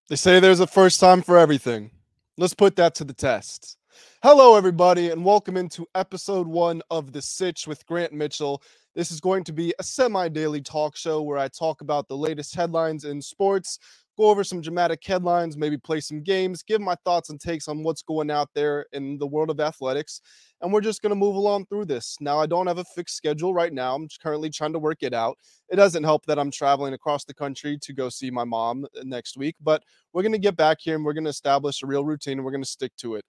They say there's a first time for everything. Let's put that to the test. Hello, everybody, and welcome into episode 1 of The Sitch with Grant Mitchell. This is going to be a semi-daily talk show where I talk about the latest headlines in sports, go over some dramatic headlines, maybe play some games, give my thoughts and takes on what's going out there in the world of athletics, and we're just going to move along through this. Now, I don't have a fixed schedule right now. I'm currently trying to work it out. It doesn't help that I'm traveling across the country to go see my mom next week, but we're going to get back here and we're going to establish a real routine and we're going to stick to it.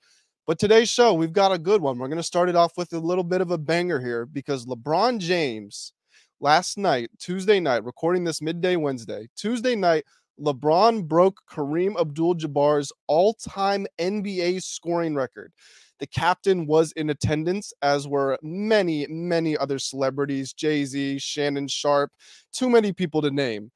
But today's show, we've got a good one. We're going to start it off with a little bit of a banger here because LeBron James last night, Tuesday night, recording this midday Wednesday, Tuesday night, LeBron broke Kareem Abdul-Jabbar's all-time NBA scoring record. The captain was in attendance, as were many, many other celebrities, Jay-Z, Shannon Sharpe, too many people to name.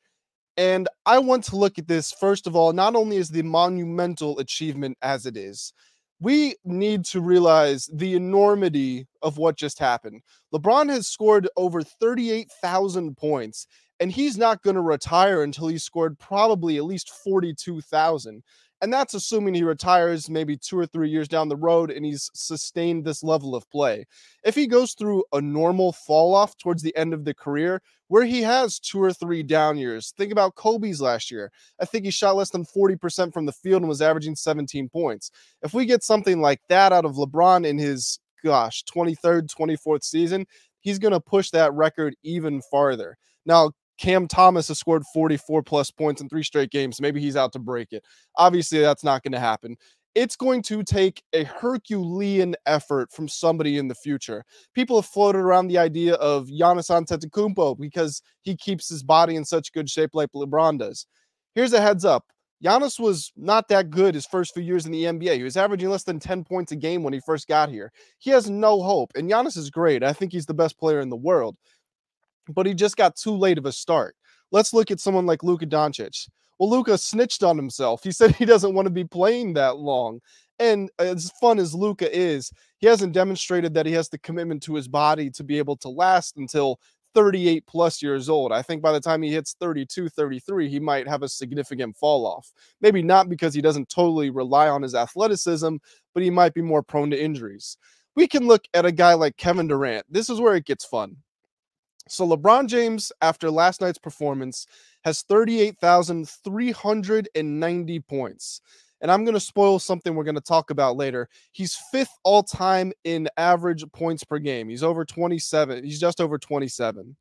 And I want to look at this, first of all, not only as the monumental achievement as it is, we need to realize the enormity of what just happened. LeBron has scored over 38,000 points, and he's not going to retire until he's scored probably at least 42,000. And that's assuming he retires maybe 2 or 3 years down the road and he's sustained this level of play. If he goes through a normal fall off towards the end of the career, where he has 2 or 3 down years, think about Kobe's last year. I think he shot less than 40% from the field and was averaging 17 points. If we get something like that out of LeBron in his, 23rd, 24th season, he's going to push that record even farther. Now, Cam Thomas has scored 44 plus points in 3 straight games. Maybe he's out to break it. Obviously, that's not going to happen. It's going to take a Herculean effort from somebody in the future. People have floated around the idea of Giannis Antetokounmpo because he keeps his body in such good shape like LeBron does. Here's a heads up. Giannis was not that good his first few years in the NBA. He was averaging less than 10 points a game when he first got here. He has no hope. And Giannis is great. I think he's the best player in the world. But he just got too late of a start. Let's look at someone like Luka Doncic. Well, Luka snitched on himself. He said he doesn't want to be playing that long. And as fun as Luka is, he hasn't demonstrated that he has the commitment to his body to be able to last until 38 plus years old. I think by the time he hits 32, 33, he might have a significant fall off. Maybe not because he doesn't totally rely on his athleticism, but he might be more prone to injuries. We can look at a guy like Kevin Durant. This is where it gets fun. So LeBron James, after last night's performance, has 38,390 points. And I'm going to spoil something we're going to talk about later. He's 5th all-time in average points per game. He's over 27. He's just over 27.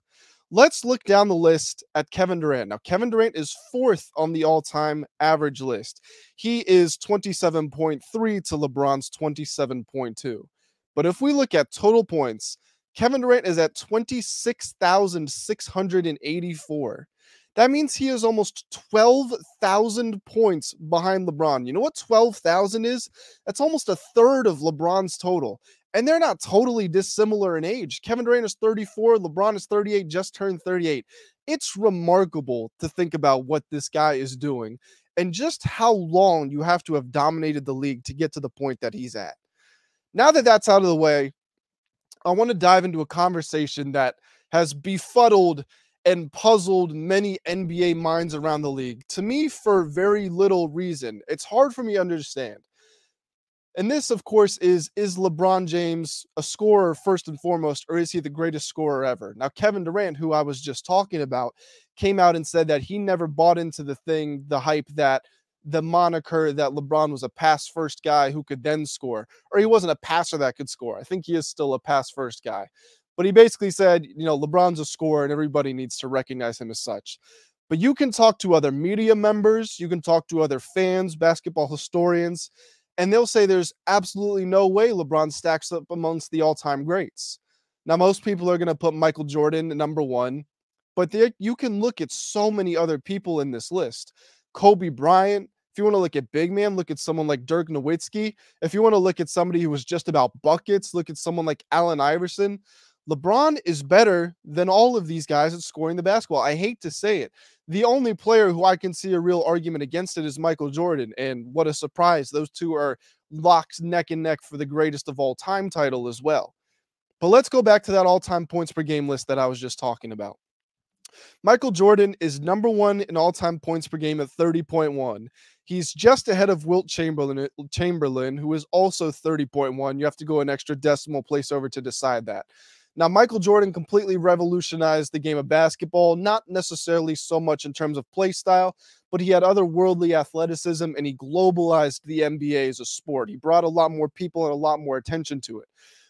Let's look down the list at Kevin Durant. Now, Kevin Durant is 4th on the all-time average list. He is 27.3 to LeBron's 27.2. But if we look at total points, Kevin Durant is at 26,684. That means he is almost 12,000 points behind LeBron. You know what 12,000 is? That's almost a third of LeBron's total. And they're not totally dissimilar in age. Kevin Durant is 34. LeBron is 38, just turned 38. It's remarkable to think about what this guy is doing and just how long you have to have dominated the league to get to the point that he's at. Now that that's out of the way, I want to dive into a conversation that has befuddled and puzzled many NBA minds around the league. To me, for very little reason. It's hard for me to understand. And this, of course, is LeBron James a scorer first and foremost, or is he the greatest scorer ever? Now, Kevin Durant, who I was just talking about, came out and said that he never bought into the hype that the moniker that LeBron was a pass-first guy who could then score, or he wasn't a passer that could score. I think he is still a pass-first guy. But he basically said, LeBron's a scorer and everybody needs to recognize him as such. But you can talk to other media members, you can talk to other fans, basketball historians, and they'll say there's absolutely no way LeBron stacks up amongst the all-time greats. Now, most people are going to put Michael Jordan at number 1, but you can look at so many other people in this list. Kobe Bryant. If you want to look at big man, look at someone like Dirk Nowitzki. If you want to look at somebody who was just about buckets, look at someone like Allen Iverson. LeBron is better than all of these guys at scoring the basketball. I hate to say it. The only player who I can see a real argument against it is Michael Jordan. And what a surprise. Those two are locked neck and neck for the greatest of all time title as well. But let's go back to that all-time points per game list that I was just talking about. Michael Jordan is number one in all-time points per game at 30.1. He's just ahead of Wilt Chamberlain, who is also 30.1. You have to go an extra decimal place over to decide that. Now, Michael Jordan completely revolutionized the game of basketball, not necessarily so much in terms of play style, but he had otherworldly athleticism and he globalized the NBA as a sport. He brought a lot more people and a lot more attention to it.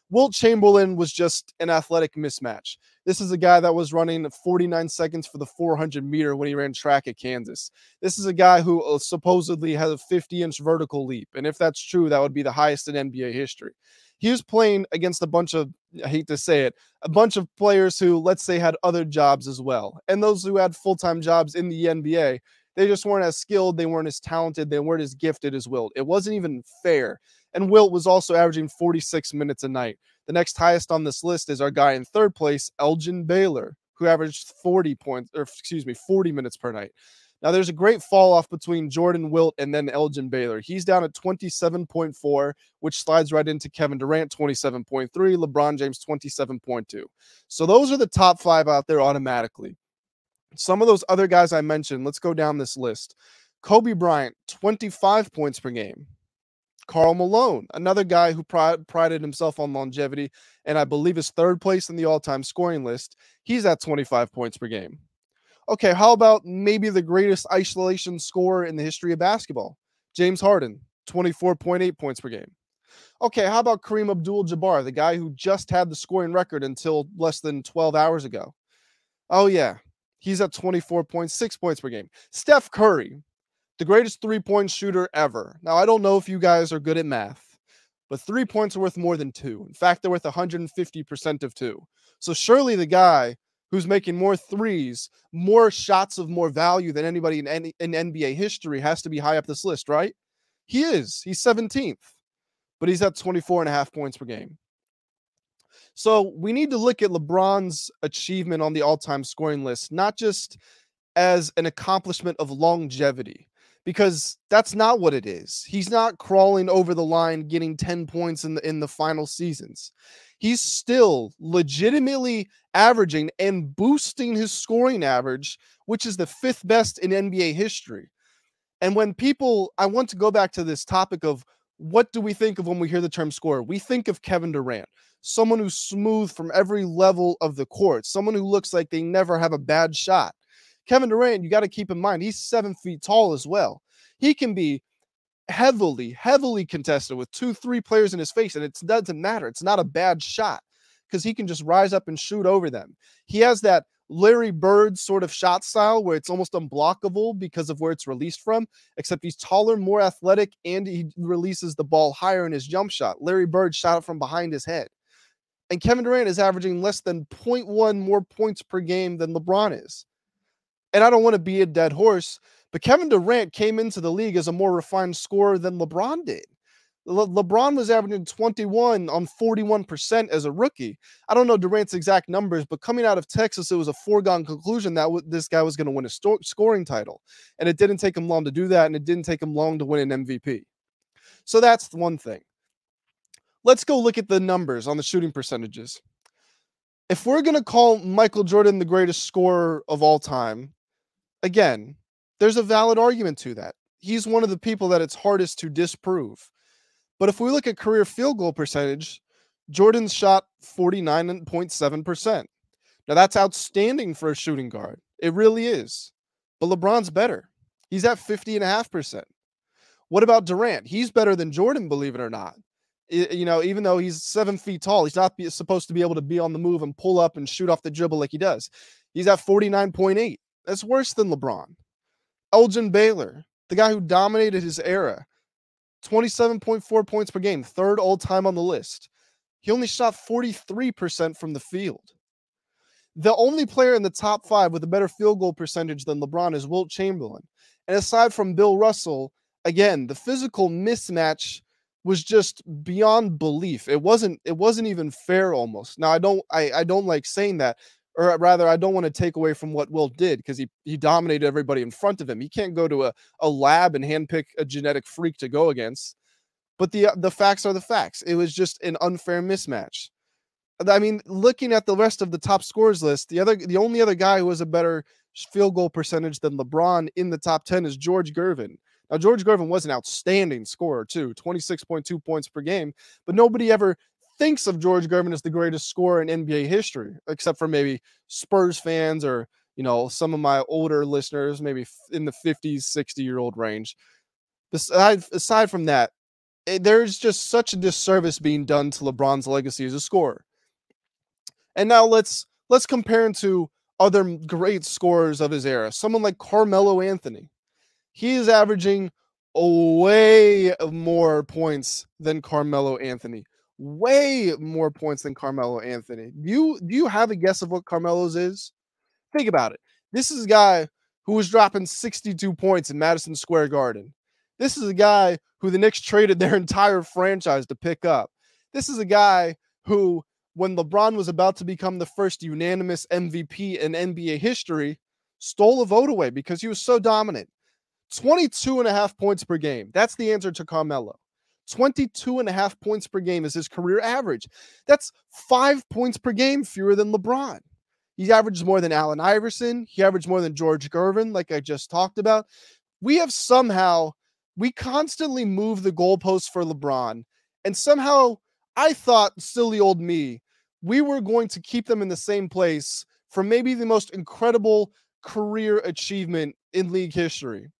Wilt Chamberlain was just an athletic mismatch. This is a guy that was running 49 seconds for the 400 meter when he ran track at Kansas. This is a guy who supposedly has a 50-inch vertical leap. And if that's true, that would be the highest in NBA history. He was playing against a bunch of, I hate to say it, a bunch of players who, let's say, had other jobs as well. And those who had full-time jobs in the NBA, they just weren't as skilled, they weren't as talented, they weren't as gifted as Wilt. It wasn't even fair. And Wilt was also averaging 46 minutes a night. The next highest on this list is our guy in third place, Elgin Baylor, who averaged 40 minutes per night. Now, there's a great fall off between Jordan, Wilt, and then Elgin Baylor. He's down at 27.4, which slides right into Kevin Durant, 27.3, LeBron James, 27.2. So those are the top five out there automatically. Some of those other guys I mentioned, let's go down this list. Kobe Bryant, 25 points per game. Karl Malone, another guy who prided himself on longevity, and I believe is third place in the all-time scoring list. He's at 25 points per game. Okay, how about maybe the greatest isolation scorer in the history of basketball? James Harden, 24.8 points per game. Okay, how about Kareem Abdul-Jabbar, the guy who just had the scoring record until less than 12 hours ago? Oh, yeah, he's at 24.6 points per game. Steph Curry, the greatest three-point shooter ever. Now, I don't know if you guys are good at math, but 3 points are worth more than 2. In fact, they're worth 150% of 2. So surely the guy who's making more threes, more shots of more value than anybody in NBA history has to be high up this list, right? He is. He's 17th, but he's at 24.5 points per game. So we need to look at LeBron's achievement on the all-time scoring list, not just as an accomplishment of longevity, because that's not what it is. He's not crawling over the line, getting 10 points in the final seasons. He's still legitimately averaging and boosting his scoring average, which is the 5th best in NBA history. And when I want to go back to this topic of what do we think of when we hear the term scorer? We think of Kevin Durant, someone who's smooth from every level of the court, someone who looks like they never have a bad shot. Kevin Durant, you got to keep in mind, he's 7 feet tall as well. He can be heavily contested with 2-3 players in his face, and it doesn't matter. It's not a bad shot because he can just rise up and shoot over them. He has that Larry Bird sort of shot style where it's almost unblockable because of where it's released from, except he's taller, more athletic, and he releases the ball higher in his jump shot. Larry Bird shot it from behind his head. And Kevin Durant is averaging less than 0.1 more points per game than LeBron is. And I don't want to be a dead horse, but Kevin Durant came into the league as a more refined scorer than LeBron did. LeBron was averaging 21 on 41% as a rookie. I don't know Durant's exact numbers, but coming out of Texas, it was a foregone conclusion that this guy was going to win a scoring title. And it didn't take him long to do that, and it didn't take him long to win an MVP. So that's one thing. Let's go look at the numbers on the shooting percentages. If we're going to call Michael Jordan the greatest scorer of all time, again, there's a valid argument to that. He's one of the people that it's hardest to disprove. But if we look at career field goal percentage, Jordan's shot 49.7%. Now, that's outstanding for a shooting guard. It really is. But LeBron's better. He's at 50.5%. What about Durant? He's better than Jordan, believe it or not. Even though he's 7 feet tall, he's not supposed to be able to be on the move and pull up and shoot off the dribble like he does. He's at 49.8. That's worse than LeBron. Elgin Baylor, the guy who dominated his era, 27.4 points per game, 3rd all-time on the list. He only shot 43% from the field. The only player in the top 5 with a better field goal percentage than LeBron is Wilt Chamberlain. And aside from Bill Russell, again, the physical mismatch was just beyond belief. It wasn't even fair almost. Now, I don't like saying that, or rather, I don't want to take away from what Wilt did because he dominated everybody in front of him. He can't go to a lab and handpick a genetic freak to go against. But the facts are the facts. It was just an unfair mismatch. I mean, looking at the rest of the top scorers list, the only other guy who has a better field goal percentage than LeBron in the top 10 is George Gervin. Now, George Gervin was an outstanding scorer too, 26.2 points per game, but nobody ever thinks of George Gervin as the greatest scorer in NBA history, except for maybe Spurs fans or, some of my older listeners, maybe in the 50s, 60-year-old range. Aside from that, there's just such a disservice being done to LeBron's legacy as a scorer. And now let's compare him to other great scorers of his era. Someone like Carmelo Anthony. He is averaging way more points than Carmelo Anthony. Way more points than Carmelo Anthony. Do you have a guess of what Carmelo's is? Think about it. This is a guy who was dropping 62 points in Madison Square Garden. This is a guy who the Knicks traded their entire franchise to pick up. This is a guy who, when LeBron was about to become the first unanimous MVP in NBA history, stole a vote away because he was so dominant. 22.5 points per game. That's the answer to Carmelo. 22.5 points per game is his career average. That's 5 points per game fewer than LeBron. He averages more than Allen Iverson. He averaged more than George Gervin, like I just talked about. We constantly move the goalposts for LeBron. And somehow, I thought, silly old me, we were going to keep them in the same place for maybe the most incredible career achievement in league history.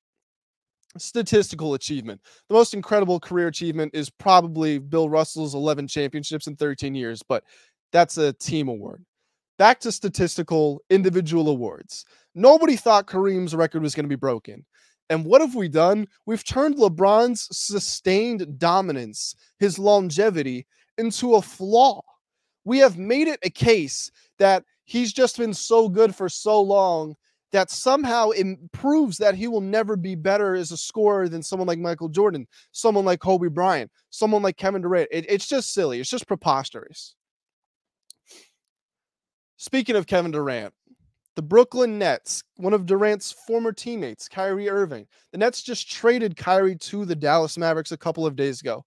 Statistical achievement. The most incredible career achievement is probably Bill Russell's 11 championships in 13 years, but that's a team award. Back to statistical individual awards. Nobody thought Kareem's record was going to be broken. And what have we done? We've turned LeBron's sustained dominance, his longevity, into a flaw. We have made it a case that he's just been so good for so long that somehow it proves that he will never be better as a scorer than someone like Michael Jordan, someone like Kobe Bryant, someone like Kevin Durant. It's just silly. It's just preposterous. Speaking of Kevin Durant, the Brooklyn Nets, one of Durant's former teammates, Kyrie Irving. The Nets just traded Kyrie to the Dallas Mavericks a couple of days ago.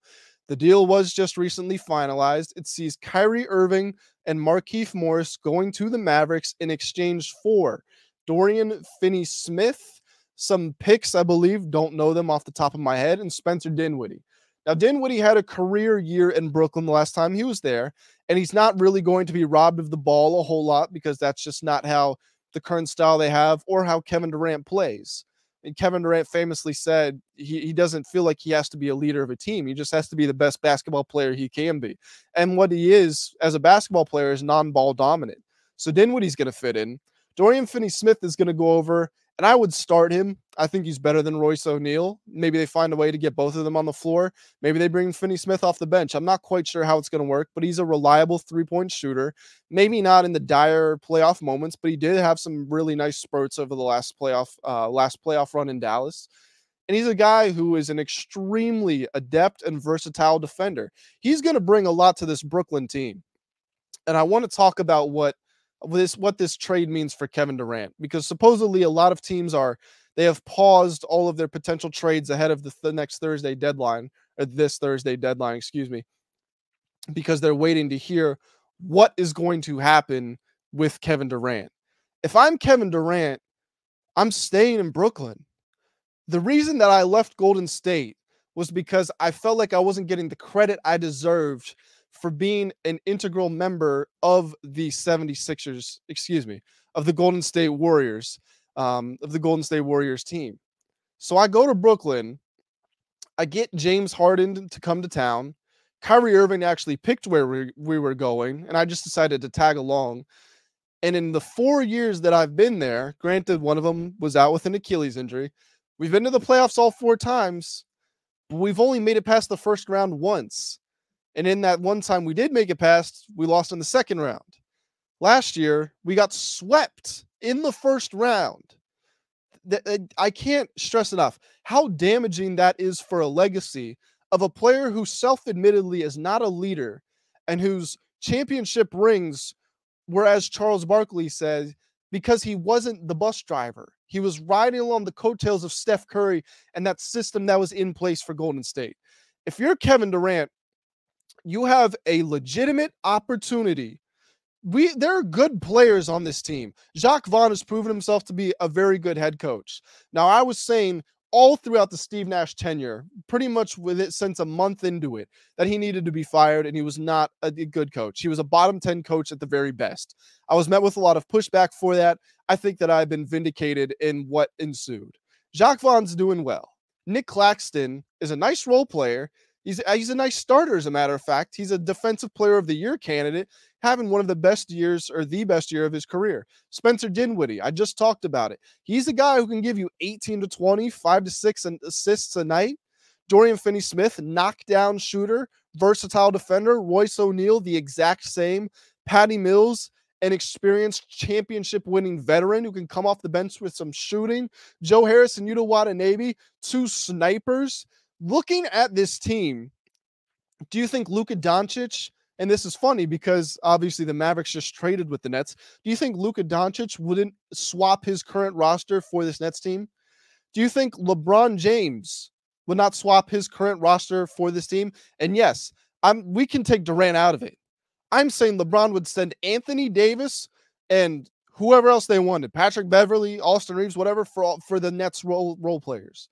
The deal was just recently finalized. It sees Kyrie Irving and Markieff Morris going to the Mavericks in exchange for Dorian Finney-Smith, some picks, I believe, don't know them off the top of my head, and Spencer Dinwiddie. Now, Dinwiddie had a career year in Brooklyn the last time he was there, and he's not really going to be robbed of the ball a whole lot because that's just not how the current style they have or how Kevin Durant plays. And Kevin Durant famously said he doesn't feel like he has to be a leader of a team. He just has to be the best basketball player he can be. And what he is as a basketball player is non-ball dominant. So Dinwiddie's going to fit in. Dorian Finney-Smith is going to go over, and I would start him. I think he's better than Royce O'Neal. Maybe they find a way to get both of them on the floor. Maybe they bring Finney-Smith off the bench. I'm not quite sure how it's going to work, but he's a reliable three-point shooter. Maybe not in the dire playoff moments, but he did have some really nice spurts over the last playoff run in Dallas. And he's a guy who is an extremely adept and versatile defender. He's going to bring a lot to this Brooklyn team. And I want to talk about what this trade means for Kevin Durant, because supposedly a lot of teams they have paused all of their potential trades ahead of the next Thursday deadline, or this Thursday deadline, excuse me, because they're waiting to hear what is going to happen with Kevin Durant. If I'm Kevin Durant, I'm staying in Brooklyn. The reason that I left Golden State was because I felt like I wasn't getting the credit I deserved for being an integral member of the 76ers, of the Golden State Warriors, team. So I go to Brooklyn. I get James Harden to come to town. Kyrie Irving actually picked where we were going, and I just decided to tag along. And in the 4 years that I've been there, granted, one of them was out with an Achilles injury, we've been to the playoffs all 4 times, but we've only made it past the first round once. And in that one time we did make it past, we lost in the second round. Last year, we got swept in the first round. I can't stress enough how damaging that is for a legacy of a player who self-admittedly is not a leader and whose championship rings were, as Charles Barkley said, because he wasn't the bus driver. He was riding along the coattails of Steph Curry and that system that was in place for Golden State. If you're Kevin Durant, You have a legitimate opportunity. There are good players on this team. Jacques Vaughn has proven himself to be a very good head coach. Now, I was saying all throughout the Steve Nash tenure, pretty much with it since a month into it, that he needed to be fired and he was not a good coach. He was a bottom 10 coach at the very best. I was met with a lot of pushback for that. I think that I've been vindicated in what ensued. Jacques Vaughn's doing well. Nick Claxton is a nice role player. He's a nice starter, as a matter of fact. He's a defensive player of the year candidate, having one of the best years or the best year of his career. Spencer Dinwiddie, I just talked about it. He's a guy who can give you 18 to 20, 5 to 6 assists a night. Dorian Finney-Smith, knockdown shooter, versatile defender. Royce O'Neal, the exact same. Patty Mills, an experienced championship-winning veteran who can come off the bench with some shooting. Joe Harris and Yuta Watanabe, two snipers. Looking at this team, do you think Luka Doncic, and this is funny because obviously the Mavericks just traded with the Nets, do you think Luka Doncic wouldn't swap his current roster for this Nets team? Do you think LeBron James would not swap his current roster for this team? And yes, we can take Durant out of it. I'm saying LeBron would send Anthony Davis and whoever else they wanted, Patrick Beverley, Austin Reeves, whatever, for the Nets role players.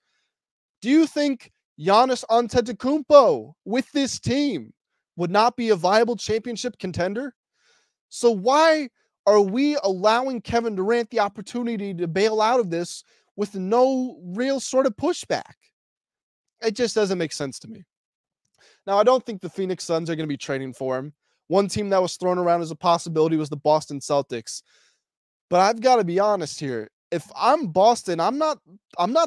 Do you think Giannis Antetokounmpo with this team would not be a viable championship contender? So why are we allowing Kevin Durant the opportunity to bail out of this with no real sort of pushback? It just doesn't make sense to me. Now, I don't think the Phoenix Suns are going to be trading for him. One team that was thrown around as a possibility was the Boston Celtics. But I've got to be honest here. If I'm Boston, I'm not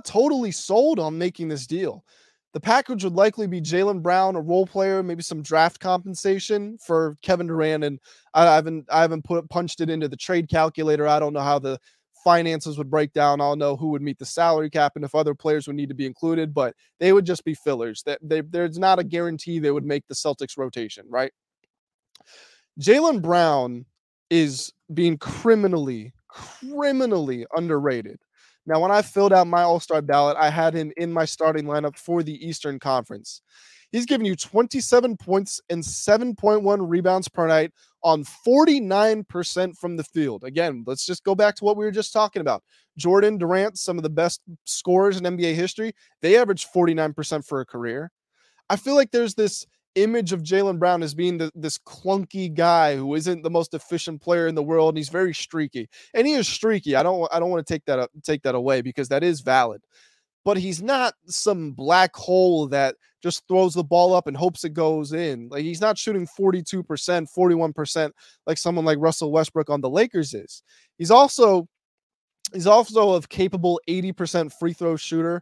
totally sold on making this deal. The package would likely be Jaylen Brown, a role player, maybe some draft compensation for Kevin Durant, and I haven't punched it into the trade calculator. I don't know how the finances would break down. I'll know who would meet the salary cap and if other players would need to be included, but they would just be fillers. There's not a guarantee they would make the Celtics rotation, right? Jaylen Brown is being criminally underrated. Now, when I filled out my All-Star ballot, I had him in my starting lineup for the Eastern Conference. He's giving you 27 points and 7.1 rebounds per night on 49% from the field. Again, let's just go back to what we were just talking about. Jordan, Durant, some of the best scorers in NBA history, they averaged 49% for a career. I feel like there's this image of Jaylen Brown as being this clunky guy who isn't the most efficient player in the world, and he's very streaky. And he is streaky. I don't want to take that away because that is valid. But he's not some black hole that just throws the ball up and hopes it goes in. Like, he's not shooting 42%, 41% like someone like Russell Westbrook on the Lakers is. He's also a capable 80% free throw shooter.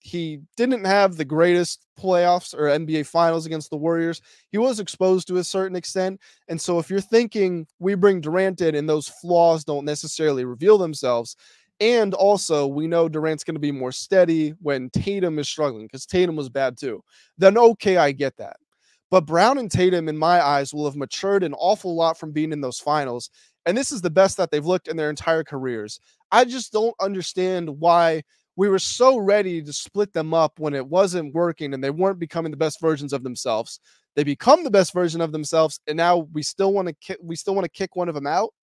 He didn't have the greatest playoffs or NBA finals against the Warriors. He was exposed to a certain extent. And so if you're thinking we bring Durant in and those flaws don't necessarily reveal themselves, and also we know Durant's going to be more steady when Tatum is struggling because Tatum was bad too, then okay, I get that. But Brown and Tatum, in my eyes, will have matured an awful lot from being in those finals. And this is the best that they've looked in their entire careers. I just don't understand why we were so ready to split them up when it wasn't working and they weren't becoming the best versions of themselves. They become the best version of themselves, and now we still want to kick one of them out.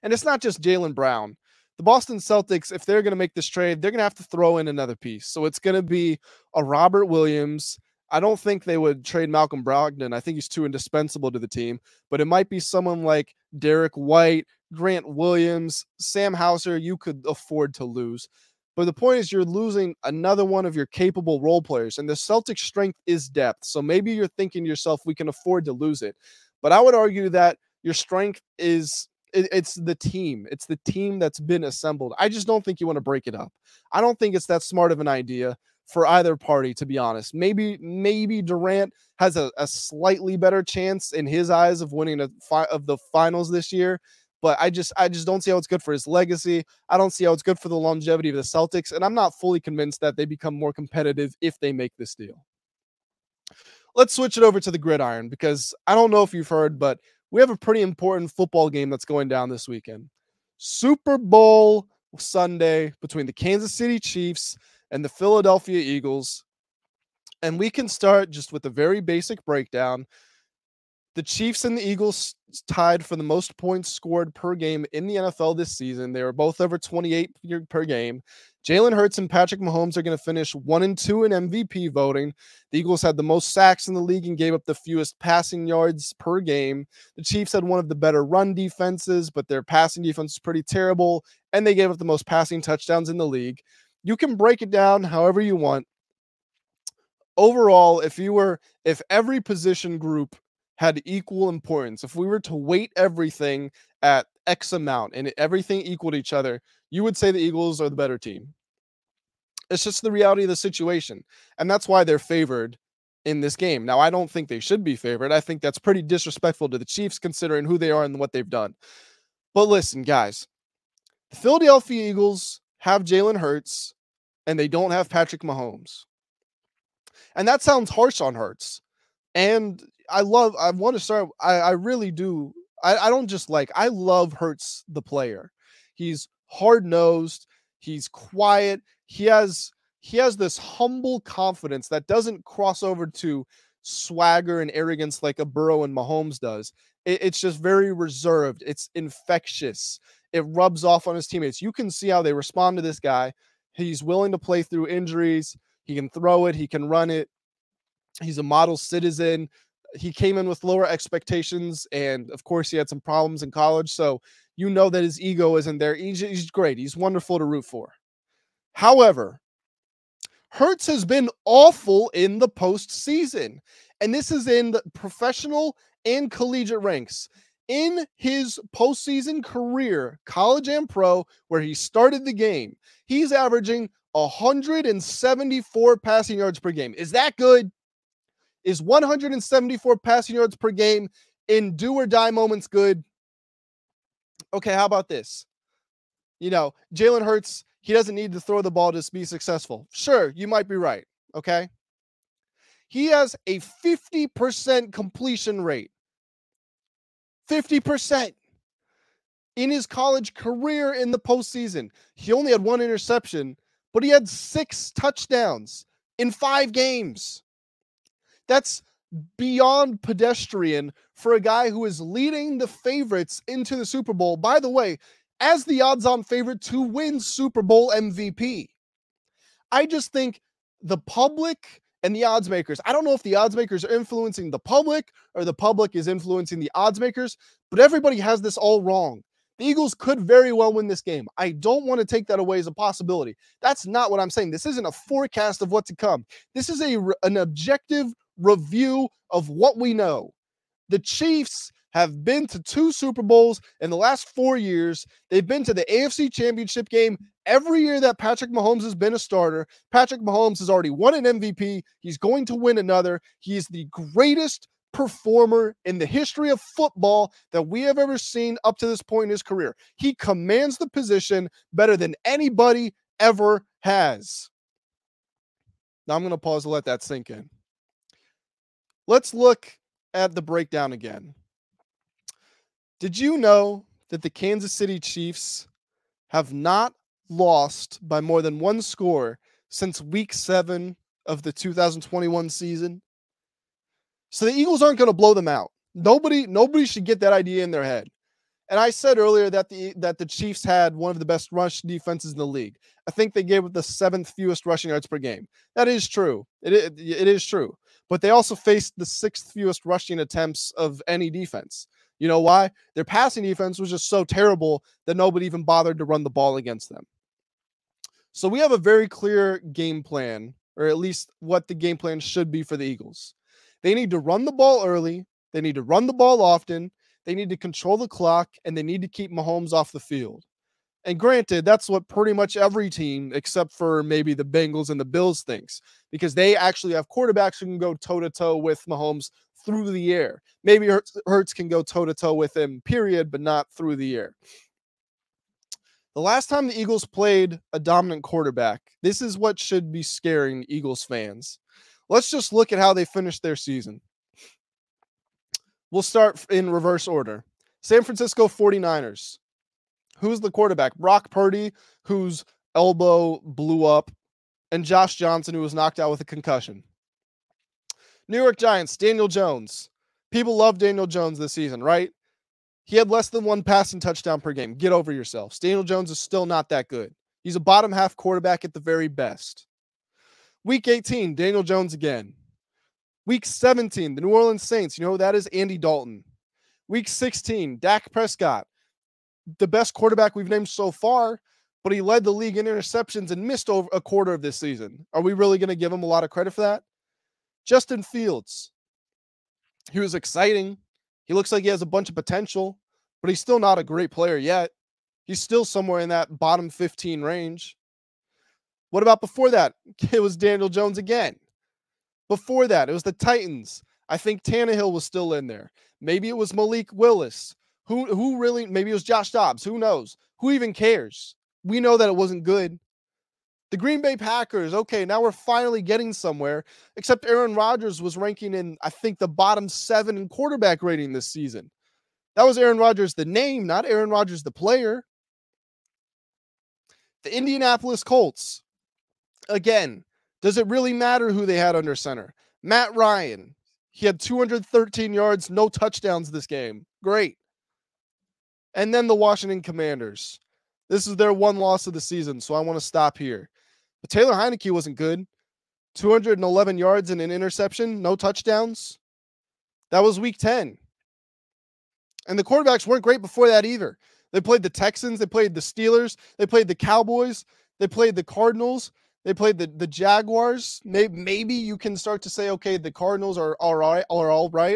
And it's not just Jaylen Brown. The Boston Celtics, if they're going to make this trade, they're going to have to throw in another piece. So it's going to be a Robert Williams. I don't think they would trade Malcolm Brogdon. I think he's too indispensable to the team. But it might be someone like Derek White, Grant Williams, Sam Hauser. You could afford to lose. But the point is you're losing another one of your capable role players. And the Celtics' strength is depth. So maybe you're thinking to yourself, we can afford to lose it. But I would argue that your strength is it's the team. It's the team that's been assembled. I just don't think you want to break it up. I don't think it's that smart of an idea for either party, to be honest. Maybe Durant has a slightly better chance in his eyes of winning of the finals this year. But I just don't see how it's good for his legacy. I don't see how it's good for the longevity of the Celtics. And I'm not fully convinced that they become more competitive if they make this deal. Let's switch it over to the gridiron because I don't know if you've heard, but we have a pretty important football game that's going down this weekend. Super Bowl Sunday between the Kansas City Chiefs and the Philadelphia Eagles. And we can start just with a very basic breakdown. The Chiefs and the Eagles tied for the most points scored per game in the NFL this season. They were both over 28 per game. Jalen Hurts and Patrick Mahomes are going to finish 1 and 2 in MVP voting. The Eagles had the most sacks in the league and gave up the fewest passing yards per game. The Chiefs had one of the better run defenses, but their passing defense is pretty terrible, and they gave up the most passing touchdowns in the league. You can break it down however you want. Overall, if every position group had equal importance, if we were to weight everything at X amount and everything equaled each other, you would say the Eagles are the better team. It's just the reality of the situation. And that's why they're favored in this game. Now, I don't think they should be favored. I think that's pretty disrespectful to the Chiefs considering who they are and what they've done. But listen, guys, the Philadelphia Eagles have Jalen Hurts and they don't have Patrick Mahomes. And that sounds harsh on Hurts. And I really do. I don't just I love Hurts, the player. He's hard-nosed. He's quiet. He has this humble confidence that doesn't cross over to swagger and arrogance like a Burrow and Mahomes does. It's just very reserved. It's infectious. It rubs off on his teammates. You can see how they respond to this guy. He's willing to play through injuries. He can throw it. He can run it. He's a model citizen. He came in with lower expectations, and of course, he had some problems in college. So you know that his ego isn't there. He's great. He's wonderful to root for. However, Hurts has been awful in the postseason, and this is in the professional and collegiate ranks. In his postseason career, college and pro, where he started the game, he's averaging 174 passing yards per game. Is that good? Is 174 passing yards per game in do or die moments good? Okay, how about this? Jalen Hurts, he doesn't need to throw the ball to be successful. Sure, you might be right, okay? He has a 50% completion rate. 50%. In his college career in the postseason, he only had 1 interception, but he had 6 touchdowns in 5 games. That's beyond pedestrian for a guy who is leading the favorites into the Super Bowl, by the way, as the odds-on favorite to win Super Bowl MVP. I just think the public and the odds makers, I don't know if the odds makers are influencing the public or the public is influencing the odds makers, but everybody has this all wrong. The Eagles could very well win this game. I don't want to take that away as a possibility. That's not what I'm saying. This isn't a forecast of what to come. This is an objective review of what we know. The Chiefs have been to 2 Super Bowls in the last 4 years. They've been to the AFC Championship game every year that Patrick Mahomes has been a starter. Patrick Mahomes has already won an MVP. He's going to win another. He is the greatest performer in the history of football that we have ever seen up to this point in his career. He commands the position better than anybody ever has. Now I'm going to pause to let that sink in. Let's look at the breakdown again. Did you know that the Kansas City Chiefs have not lost by more than 1 score since week 7 of the 2021 season? So the Eagles aren't going to blow them out. Nobody should get that idea in their head. And I said earlier that the Chiefs had one of the best rush defenses in the league. I think they gave up the 7th fewest rushing yards per game. That is true. It is true. But they also faced the 6th fewest rushing attempts of any defense. You know why? Their passing defense was just so terrible that nobody even bothered to run the ball against them. So we have a very clear game plan, or at least what the game plan should be for the Eagles. They need to run the ball early. They need to run the ball often. They need to control the clock, and they need to keep Mahomes off the field. And granted, that's what pretty much every team, except for maybe the Bengals and the Bills, thinks, because they actually have quarterbacks who can go toe-to-toe with Mahomes through the air. Maybe Hurts can go toe-to-toe with him, period, but not through the air. The last time the Eagles played a dominant quarterback, this is what should be scaring Eagles fans. Let's just look at how they finished their season. We'll start in reverse order. San Francisco 49ers. Who's the quarterback? Brock Purdy, whose elbow blew up, and Josh Johnson, who was knocked out with a concussion. New York Giants, Daniel Jones. People love Daniel Jones this season, right? He had less than one passing touchdown per game. Get over yourselves. Daniel Jones is still not that good. He's a bottom half quarterback at the very best. Week 18, Daniel Jones again. Week 17, the New Orleans Saints. You know who that is? Andy Dalton. Week 16, Dak Prescott. The best quarterback we've named so far, but he led the league in interceptions and missed over a quarter of this season. Are we really going to give him a lot of credit for that? Justin Fields. He was exciting. He looks like he has a bunch of potential, but he's still not a great player yet. He's still somewhere in that bottom 15 range. What about before that? It was Daniel Jones again. Before that, it was the Titans. I think Tannehill was still in there. Maybe it was Malik Willis. Who really? Maybe it was Josh Dobbs. Who knows? Who even cares? We know that it wasn't good. The Green Bay Packers, okay, now we're finally getting somewhere, except Aaron Rodgers was ranking in, I think, the bottom 7 in quarterback rating this season. That was Aaron Rodgers, the name, not Aaron Rodgers, the player. The Indianapolis Colts, again, does it really matter who they had under center? Matt Ryan, he had 213 yards, no touchdowns this game. Great. And then the Washington Commanders. This is their one loss of the season, so I want to stop here. But Taylor Heineke wasn't good. 211 yards and an interception, no touchdowns. That was week 10. And the quarterbacks weren't great before that either. They played the Texans, they played the Steelers, they played the Cowboys, they played the Cardinals, they played the Jaguars. Maybe you can start to say, okay, the Cardinals are all right,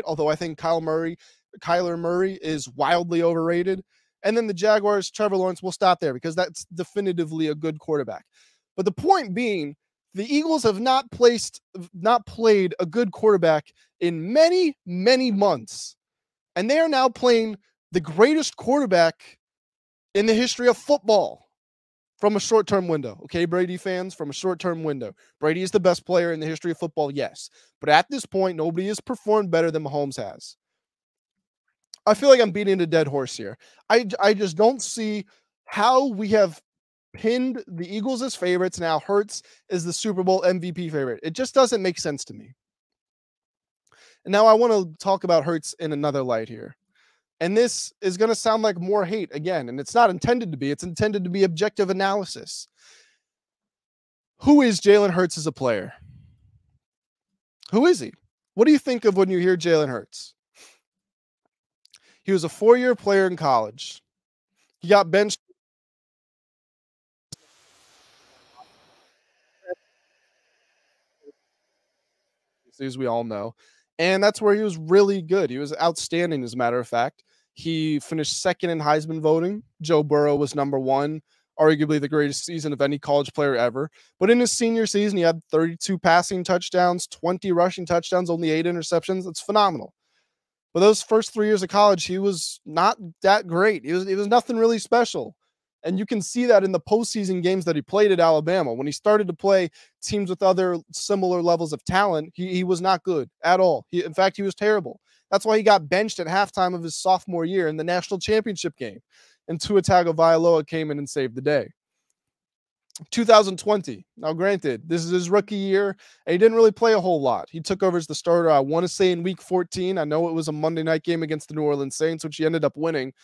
although I think Kyler Murray is wildly overrated. And then the Jaguars, Trevor Lawrence, will stop there because that's definitively a good quarterback. But the point being, the Eagles have not played a good quarterback in many, many months. And they are now playing the greatest quarterback in the history of football from a short-term window. Okay, Brady fans, from a short-term window. Brady is the best player in the history of football, yes. But at this point, nobody has performed better than Mahomes has. I feel like I'm beating a dead horse here. I just don't see how we have pinned the Eagles as favorites. Now Hurts is the Super Bowl MVP favorite. It just doesn't make sense to me. And now I want to talk about Hurts in another light here. And this is going to sound like more hate again, and it's not intended to be. It's intended to be objective analysis. Who is Jalen Hurts as a player? Who is he? What do you think of when you hear Jalen Hurts? He was a 4-year player in college. He got benched. As we all know. And that's where he was really good. He was outstanding, as a matter of fact. He finished second in Heisman voting. Joe Burrow was number 1, arguably the greatest season of any college player ever. But in his senior season, he had 32 passing touchdowns, 20 rushing touchdowns, only 8 interceptions. That's phenomenal. But those first 3 years of college, he was not that great. It was nothing really special. And you can see that in the postseason games that he played at Alabama. When he started to play teams with other similar levels of talent, he was not good at all. In fact, he was terrible. That's why he got benched at halftime of his sophomore year in the national championship game. And Tua Tagovailoa came in and saved the day. 2020. Now, granted, this is his rookie year, and he didn't really play a whole lot. He took over as the starter, I want to say, in week 14. I know it was a Monday night game against the New Orleans Saints, which he ended up winning.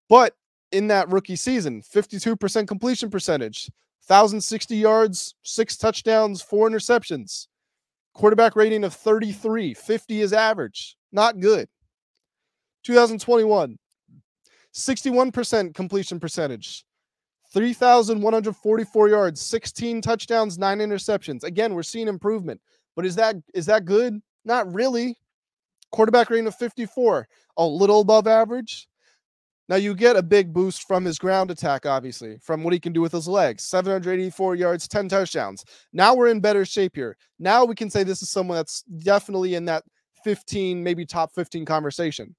But in that rookie season, 52% completion percentage, 1,060 yards, 6 touchdowns, 4 interceptions, quarterback rating of 33, 50 is average. Not good. 2021, 61% completion percentage, 3,144 yards, 16 touchdowns, 9 interceptions. Again, we're seeing improvement. But is that good? Not really. Quarterback rating of 54, a little above average. Now, you get a big boost from his ground attack, obviously, from what he can do with his legs. 784 yards, 10 touchdowns. Now we're in better shape here. Now we can say this is someone that's definitely in that 15, maybe top 15 conversation.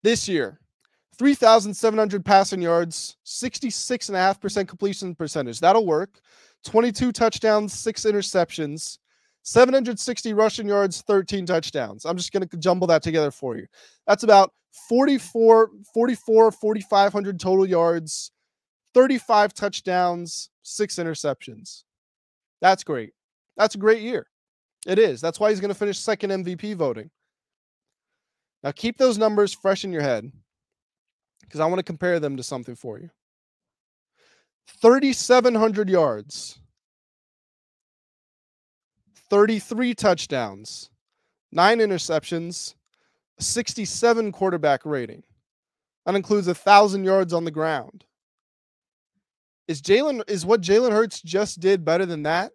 This year, 3,700 passing yards, 66.5% completion percentage. That'll work. 22 touchdowns, 6 interceptions, 760 rushing yards, 13 touchdowns. I'm just going to jumble that together for you. That's about 4,500 total yards, 35 touchdowns, 6 interceptions. That's great. That's a great year. It is. That's why he's going to finish second MVP voting. Now keep those numbers fresh in your head because I want to compare them to something for you. 3,700 yards, 33 touchdowns, 9 interceptions, 67 quarterback rating. That includes 1,000 yards on the ground. Is what Jalen Hurts just did better than that?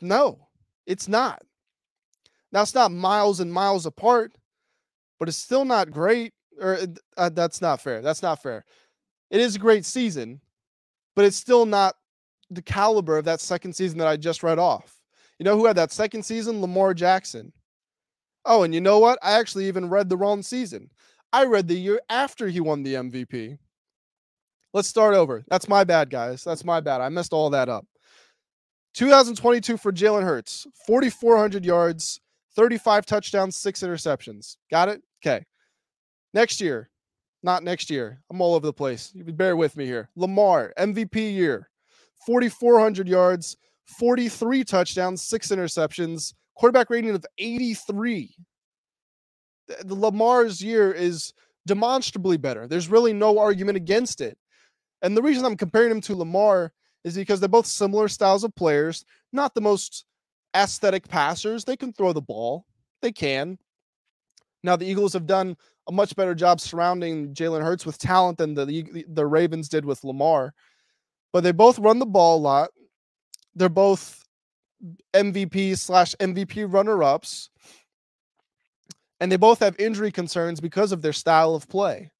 No, it's not. Now, it's not miles and miles apart, but it's still not great. Or that's not fair. That's not fair. It is a great season, but it's still not the caliber of that second season that I just read off. You know who had that second season? Lamar Jackson. Oh, and you know what? I actually even read the wrong season. I read the year after he won the MVP. Let's start over. That's my bad, guys. That's my bad. I messed all that up. 2022 for Jalen Hurts, 4,400 yards, 35 touchdowns, 6 interceptions. Got it? Okay. Next year. Not next year. I'm all over the place. You bear with me here. Lamar, MVP year, 4,400 yards, 43 touchdowns, 6 interceptions, quarterback rating of 83. The Lamar's year is demonstrably better. There's really no argument against it. And the reason I'm comparing him to Lamar is because they're both similar styles of players, not the most aesthetic passers. They can throw the ball. They can. Now, the Eagles have done a much better job surrounding Jalen Hurts with talent than the Ravens did with Lamar. But they both run the ball a lot. They're both MVP/MVP runner-ups. And they both have injury concerns because of their style of play.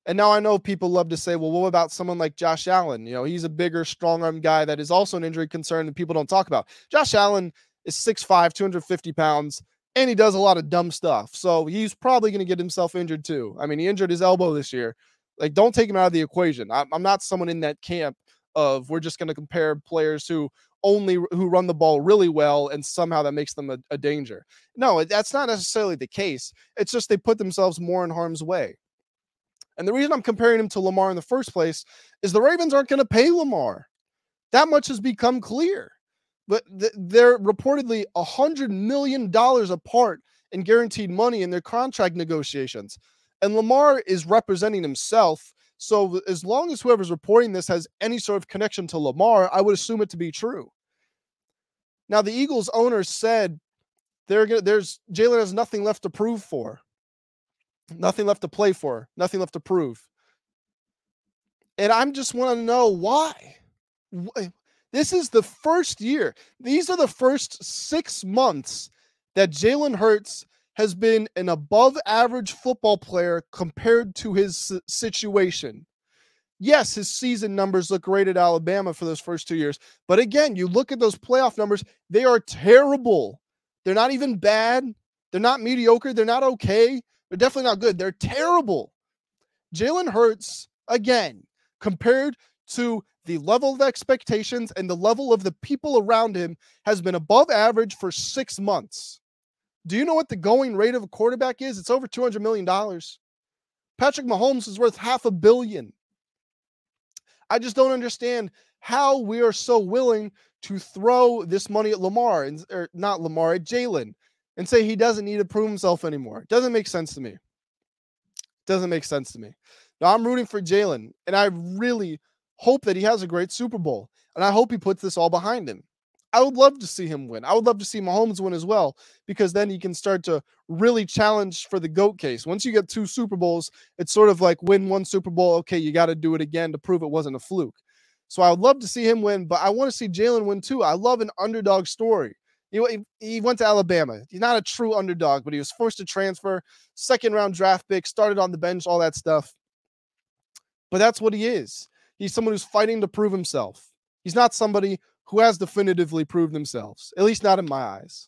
And now I know people love to say, well, what about someone like Josh Allen? You know, he's a bigger, strong-arm guy that is also an injury concern that people don't talk about. Josh Allen is 6'5", 250 pounds, and he does a lot of dumb stuff. So he's probably going to get himself injured too. I mean, he injured his elbow this year. Like, don't take him out of the equation. I'm not someone in that camp of we're just going to compare players who run the ball really well and somehow that makes them a danger. No, that's not necessarily the case. It's just they put themselves more in harm's way. And the reason I'm comparing him to Lamar in the first place is the Ravens aren't going to pay Lamar. That much has become clear. But they're reportedly $100 million apart in guaranteed money in their contract negotiations. And Lamar is representing himself. So as long as whoever's reporting this has any sort of connection to Lamar, I would assume it to be true. Now, the Eagles owner said Jalen has nothing left to prove for. Nothing left to play for. Nothing left to prove. And I just want to know why. This is the first year. These are the first 6 months that Jalen Hurts has been an above-average football player compared to his situation. Yes, his season numbers look great at Alabama for those first 2 years. But again, you look at those playoff numbers, they are terrible. They're not even bad. They're not mediocre. They're not okay. They're definitely not good. They're terrible. Jalen Hurts, again, compared to the level of expectations and the level of the people around him, has been above average for 6 months. Do you know what the going rate of a quarterback is? It's over $200 million. Patrick Mahomes is worth $500 million. I just don't understand how we are so willing to throw this money at Lamar, or not Lamar, at Jalen, and say he doesn't need to prove himself anymore. It doesn't make sense to me. It doesn't make sense to me. Now, I'm rooting for Jalen, and I really hope that he has a great Super Bowl, and I hope he puts this all behind him. I would love to see him win. I would love to see Mahomes win as well, because then he can start to really challenge for the GOAT case. Once you get 2 Super Bowls, it's sort of like win 1 Super Bowl. Okay, you got to do it again to prove it wasn't a fluke. So I would love to see him win, but I want to see Jalen win too. I love an underdog story. He went to Alabama. He's not a true underdog, but he was forced to transfer, 2nd-round draft pick, started on the bench, all that stuff. But that's what he is. He's someone who's fighting to prove himself. He's not somebody who has definitively proved themselves, at least not in my eyes.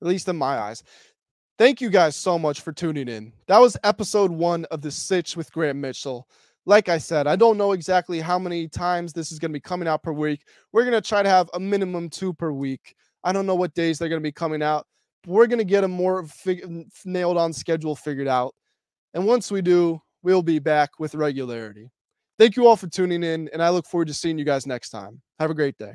At least in my eyes. Thank you guys so much for tuning in. That was episode 1 of the Sitch with Grant Mitchell. Like I said, I don't know exactly how many times this is going to be coming out per week. We're going to try to have a minimum 2 per week. I don't know what days they're going to be coming out, but we're going to get a more nailed on schedule figured out. And once we do, we'll be back with regularity. Thank you all for tuning in, and I look forward to seeing you guys next time. Have a great day.